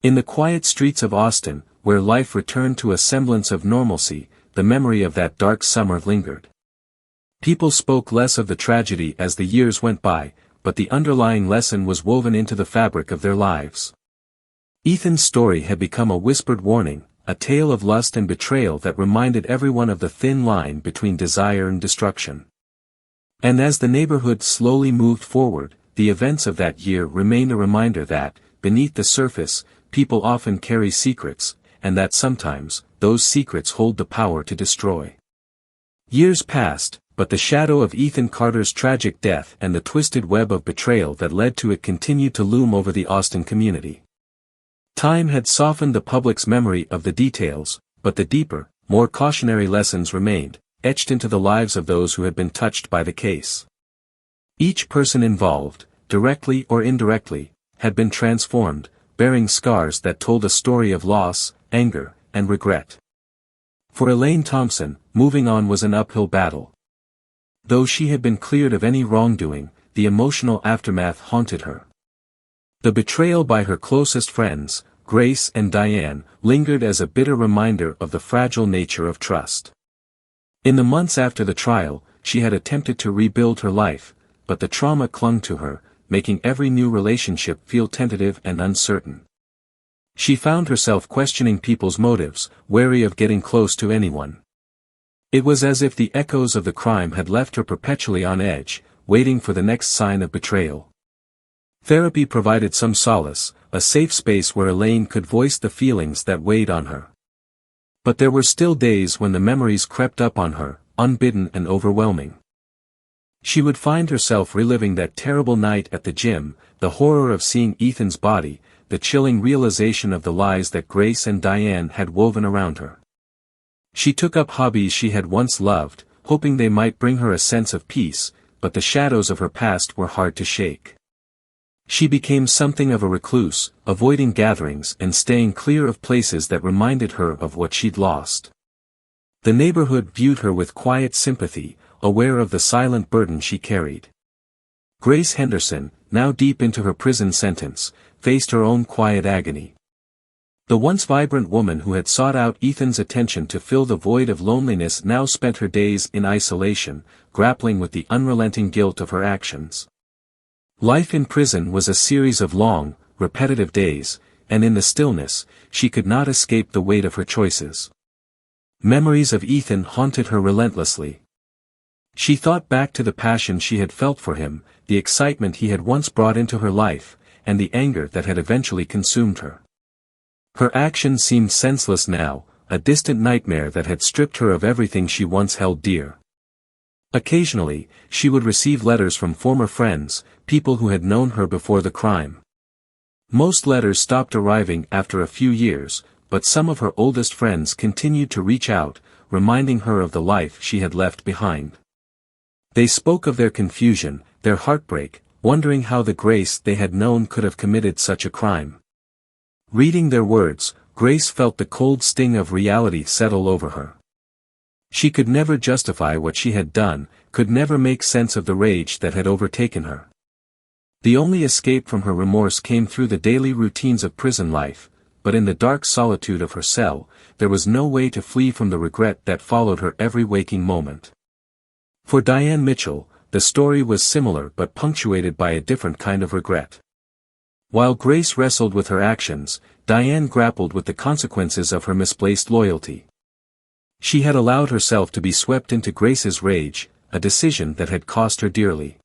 In the quiet streets of Austin, where life returned to a semblance of normalcy, the memory of that dark summer lingered. People spoke less of the tragedy as the years went by, but the underlying lesson was woven into the fabric of their lives. Ethan's story had become a whispered warning, a tale of lust and betrayal that reminded everyone of the thin line between desire and destruction. And as the neighborhood slowly moved forward, the events of that year remained a reminder that, beneath the surface, people often carry secrets, and that sometimes, those secrets hold the power to destroy. Years passed, but the shadow of Ethan Carter's tragic death and the twisted web of betrayal that led to it continued to loom over the Austin community. Time had softened the public's memory of the details, but the deeper, more cautionary lessons remained, etched into the lives of those who had been touched by the case. Each person involved, directly or indirectly, had been transformed, bearing scars that told a story of loss, anger, and regret. For Elaine Thompson, moving on was an uphill battle. Though she had been cleared of any wrongdoing, the emotional aftermath haunted her. The betrayal by her closest friends, Grace and Diane, lingered as a bitter reminder of the fragile nature of trust. In the months after the trial, she had attempted to rebuild her life, but the trauma clung to her, making every new relationship feel tentative and uncertain. She found herself questioning people's motives, wary of getting close to anyone. It was as if the echoes of the crime had left her perpetually on edge, waiting for the next sign of betrayal. Therapy provided some solace, a safe space where Elaine could voice the feelings that weighed on her. But there were still days when the memories crept up on her, unbidden and overwhelming. She would find herself reliving that terrible night at the gym, the horror of seeing Ethan's body, the chilling realization of the lies that Grace and Diane had woven around her. She took up hobbies she had once loved, hoping they might bring her a sense of peace, but the shadows of her past were hard to shake. She became something of a recluse, avoiding gatherings and staying clear of places that reminded her of what she'd lost. The neighborhood viewed her with quiet sympathy, aware of the silent burden she carried. Grace Henderson, now deep into her prison sentence, faced her own quiet agony. The once vibrant woman who had sought out Ethan's attention to fill the void of loneliness now spent her days in isolation, grappling with the unrelenting guilt of her actions. Life in prison was a series of long, repetitive days, and in the stillness, she could not escape the weight of her choices. Memories of Ethan haunted her relentlessly. She thought back to the passion she had felt for him, the excitement he had once brought into her life, and the anger that had eventually consumed her. Her actions seemed senseless now, a distant nightmare that had stripped her of everything she once held dear. Occasionally, she would receive letters from former friends, people who had known her before the crime. Most letters stopped arriving after a few years, but some of her oldest friends continued to reach out, reminding her of the life she had left behind. They spoke of their confusion, their heartbreak, wondering how the Grace they had known could have committed such a crime. Reading their words, Grace felt the cold sting of reality settle over her. She could never justify what she had done, could never make sense of the rage that had overtaken her. The only escape from her remorse came through the daily routines of prison life, but in the dark solitude of her cell, there was no way to flee from the regret that followed her every waking moment. For Diane Mitchell, the story was similar but punctuated by a different kind of regret. While Grace wrestled with her actions, Diane grappled with the consequences of her misplaced loyalty. She had allowed herself to be swept into Grace's rage, a decision that had cost her dearly.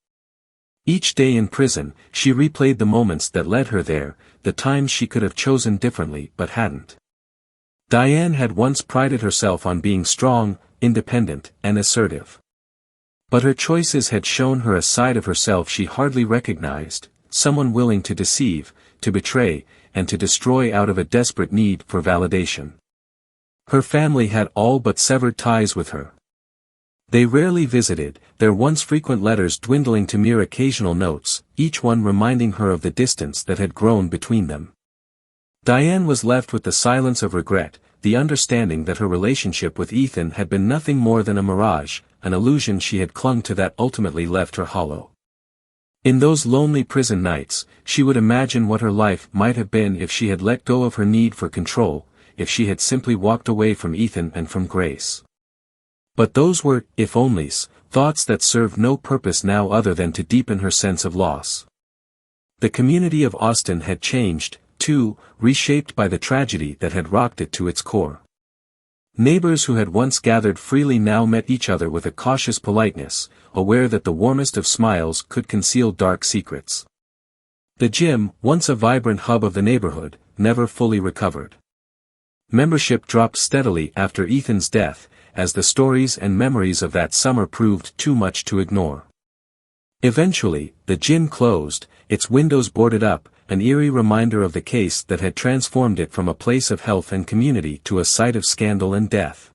Each day in prison, she replayed the moments that led her there, the times she could have chosen differently but hadn't. Diane had once prided herself on being strong, independent, and assertive. But her choices had shown her a side of herself she hardly recognized, someone willing to deceive, to betray, and to destroy out of a desperate need for validation. Her family had all but severed ties with her. They rarely visited, their once frequent letters dwindling to mere occasional notes, each one reminding her of the distance that had grown between them. Diane was left with the silence of regret, the understanding that her relationship with Ethan had been nothing more than a mirage, an illusion she had clung to that ultimately left her hollow. In those lonely prison nights, she would imagine what her life might have been if she had let go of her need for control, if she had simply walked away from Ethan and from Grace. But those were if-onlys, thoughts that served no purpose now other than to deepen her sense of loss. The community of Austin had changed, too, reshaped by the tragedy that had rocked it to its core. Neighbors who had once gathered freely now met each other with a cautious politeness, aware that the warmest of smiles could conceal dark secrets. The gym, once a vibrant hub of the neighborhood, never fully recovered. Membership dropped steadily after Ethan's death, as the stories and memories of that summer proved too much to ignore. Eventually, the gym closed, its windows boarded up, an eerie reminder of the case that had transformed it from a place of health and community to a site of scandal and death.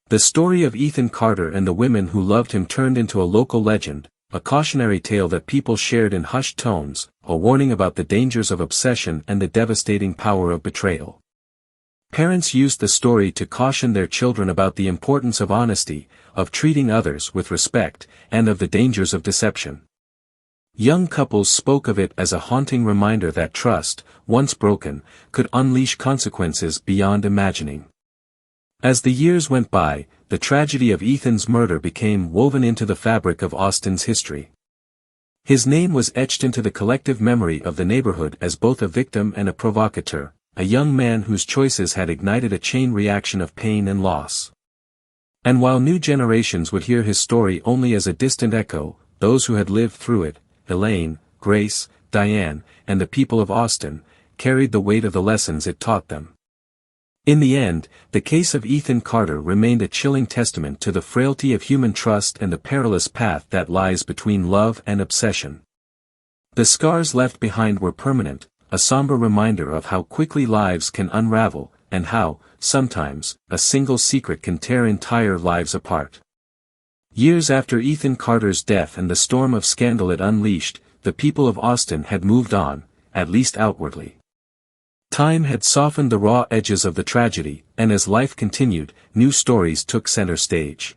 The story of Ethan Carter and the women who loved him turned into a local legend, a cautionary tale that people shared in hushed tones, a warning about the dangers of obsession and the devastating power of betrayal. Parents used the story to caution their children about the importance of honesty, of treating others with respect, and of the dangers of deception. Young couples spoke of it as a haunting reminder that trust, once broken, could unleash consequences beyond imagining. As the years went by, the tragedy of Ethan's murder became woven into the fabric of Austin's history. His name was etched into the collective memory of the neighborhood as both a victim and a provocateur, a young man whose choices had ignited a chain reaction of pain and loss. And while new generations would hear his story only as a distant echo, those who had lived through it, Elaine, Grace, Diane, and the people of Austin, carried the weight of the lessons it taught them. In the end, the case of Ethan Carter remained a chilling testament to the frailty of human trust and the perilous path that lies between love and obsession. The scars left behind were permanent, a somber reminder of how quickly lives can unravel, and how, sometimes, a single secret can tear entire lives apart. Years after Ethan Carter's death and the storm of scandal it unleashed, the people of Austin had moved on, at least outwardly. Time had softened the raw edges of the tragedy, and as life continued, new stories took center stage.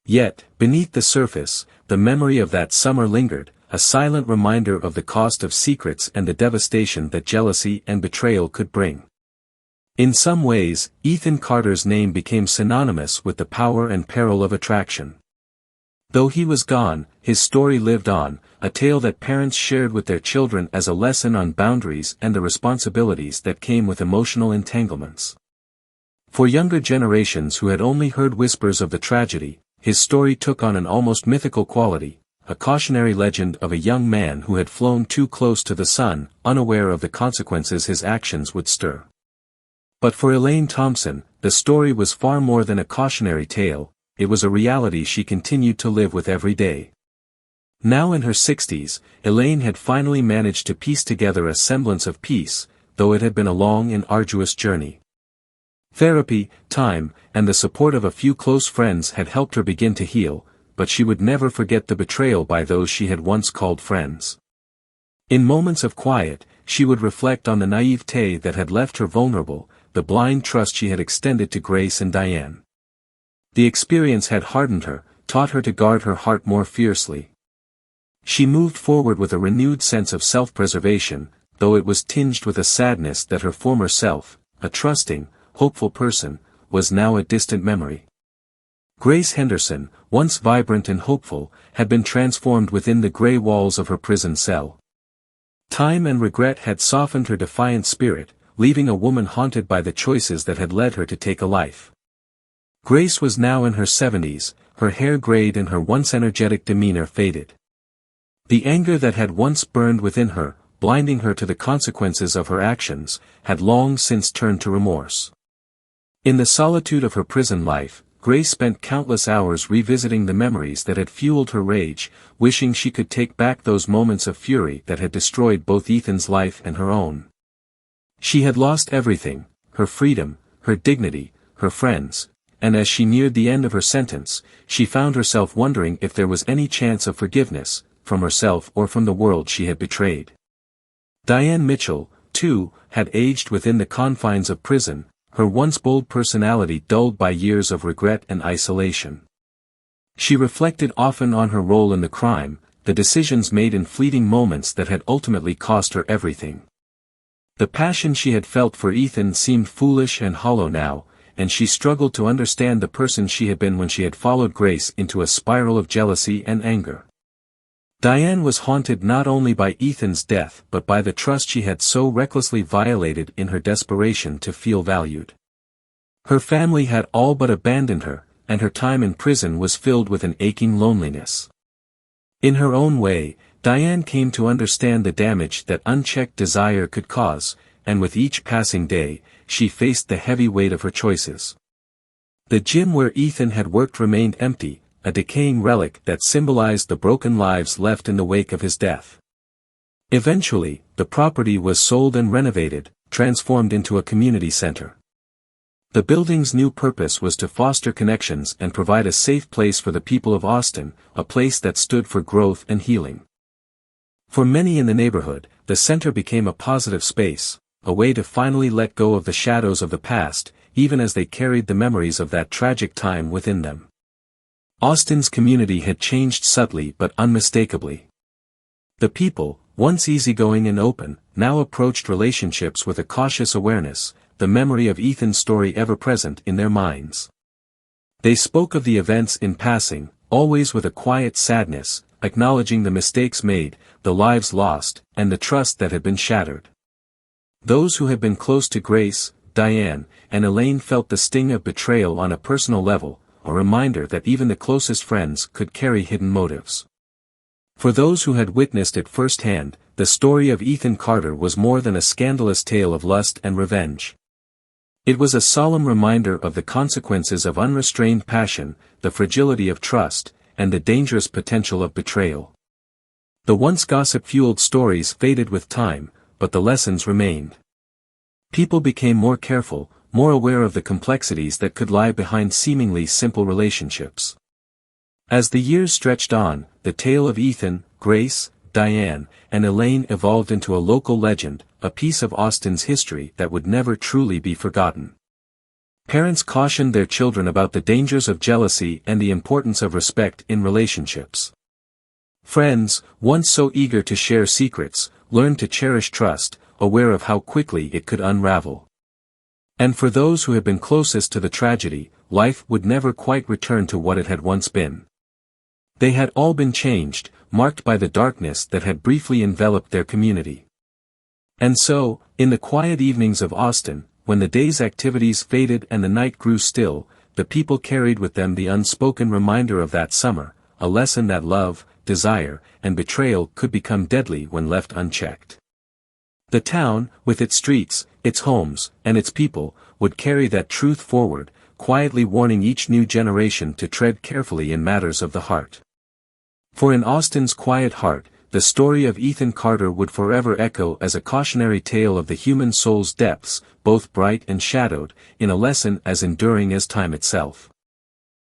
Yet, beneath the surface, the memory of that summer lingered, a silent reminder of the cost of secrets and the devastation that jealousy and betrayal could bring. In some ways, Ethan Carter's name became synonymous with the power and peril of attraction. Though he was gone, his story lived on, a tale that parents shared with their children as a lesson on boundaries and the responsibilities that came with emotional entanglements. For younger generations who had only heard whispers of the tragedy, his story took on an almost mythical quality, a cautionary legend of a young man who had flown too close to the sun, unaware of the consequences his actions would stir. But for Elaine Thompson, the story was far more than a cautionary tale, it was a reality she continued to live with every day. Now in her 60s, Elaine had finally managed to piece together a semblance of peace, though it had been a long and arduous journey. Therapy, time, and the support of a few close friends had helped her begin to heal, but she would never forget the betrayal by those she had once called friends. In moments of quiet, she would reflect on the naivete that had left her vulnerable, the blind trust she had extended to Grace and Diane. The experience had hardened her, taught her to guard her heart more fiercely. She moved forward with a renewed sense of self-preservation, though it was tinged with a sadness that her former self, a trusting, hopeful person, was now a distant memory. Grace Henderson, once vibrant and hopeful, had been transformed within the gray walls of her prison cell. Time and regret had softened her defiant spirit, leaving a woman haunted by the choices that had led her to take a life. Grace was now in her 70s, her hair grayed and her once energetic demeanor faded. The anger that had once burned within her, blinding her to the consequences of her actions, had long since turned to remorse. In the solitude of her prison life, Grace spent countless hours revisiting the memories that had fueled her rage, wishing she could take back those moments of fury that had destroyed both Ethan's life and her own. She had lost everything, her freedom, her dignity, her friends, and as she neared the end of her sentence, she found herself wondering if there was any chance of forgiveness, from herself or from the world she had betrayed. Diane Mitchell, too, had aged within the confines of prison, her once bold personality dulled by years of regret and isolation. She reflected often on her role in the crime, the decisions made in fleeting moments that had ultimately cost her everything. The passion she had felt for Ethan seemed foolish and hollow now, and she struggled to understand the person she had been when she had followed Grace into a spiral of jealousy and anger. Diane was haunted not only by Ethan's death but by the trust she had so recklessly violated in her desperation to feel valued. Her family had all but abandoned her, and her time in prison was filled with an aching loneliness. In her own way, Diane came to understand the damage that unchecked desire could cause, and with each passing day, she faced the heavy weight of her choices. The gym where Ethan had worked remained empty, a decaying relic that symbolized the broken lives left in the wake of his death. Eventually, the property was sold and renovated, transformed into a community center. The building's new purpose was to foster connections and provide a safe place for the people of Austin, a place that stood for growth and healing. For many in the neighborhood, the center became a positive space, a way to finally let go of the shadows of the past, even as they carried the memories of that tragic time within them. Austin's community had changed subtly but unmistakably. The people, once easygoing and open, now approached relationships with a cautious awareness, the memory of Ethan's story ever present in their minds. They spoke of the events in passing, always with a quiet sadness, acknowledging the mistakes made, the lives lost, and the trust that had been shattered. Those who had been close to Grace, Diane, and Elaine felt the sting of betrayal on a personal level, a reminder that even the closest friends could carry hidden motives. For those who had witnessed it firsthand, the story of Ethan Carter was more than a scandalous tale of lust and revenge. It was a solemn reminder of the consequences of unrestrained passion, the fragility of trust, and the dangerous potential of betrayal. The once gossip-fueled stories faded with time, but the lessons remained. People became more careful, more aware of the complexities that could lie behind seemingly simple relationships. As the years stretched on, the tale of Ethan, Grace, Diane, and Elaine evolved into a local legend, a piece of Austin's history that would never truly be forgotten. Parents cautioned their children about the dangers of jealousy and the importance of respect in relationships. Friends, once so eager to share secrets, learned to cherish trust, aware of how quickly it could unravel. And for those who had been closest to the tragedy, life would never quite return to what it had once been. They had all been changed, marked by the darkness that had briefly enveloped their community. And so, in the quiet evenings of Austin, when the day's activities faded and the night grew still, the people carried with them the unspoken reminder of that summer, a lesson that love, desire, and betrayal could become deadly when left unchecked. The town, with its streets, its homes, and its people, would carry that truth forward, quietly warning each new generation to tread carefully in matters of the heart. For in Austin's quiet heart, the story of Ethan Carter would forever echo as a cautionary tale of the human soul's depths, both bright and shadowed, in a lesson as enduring as time itself.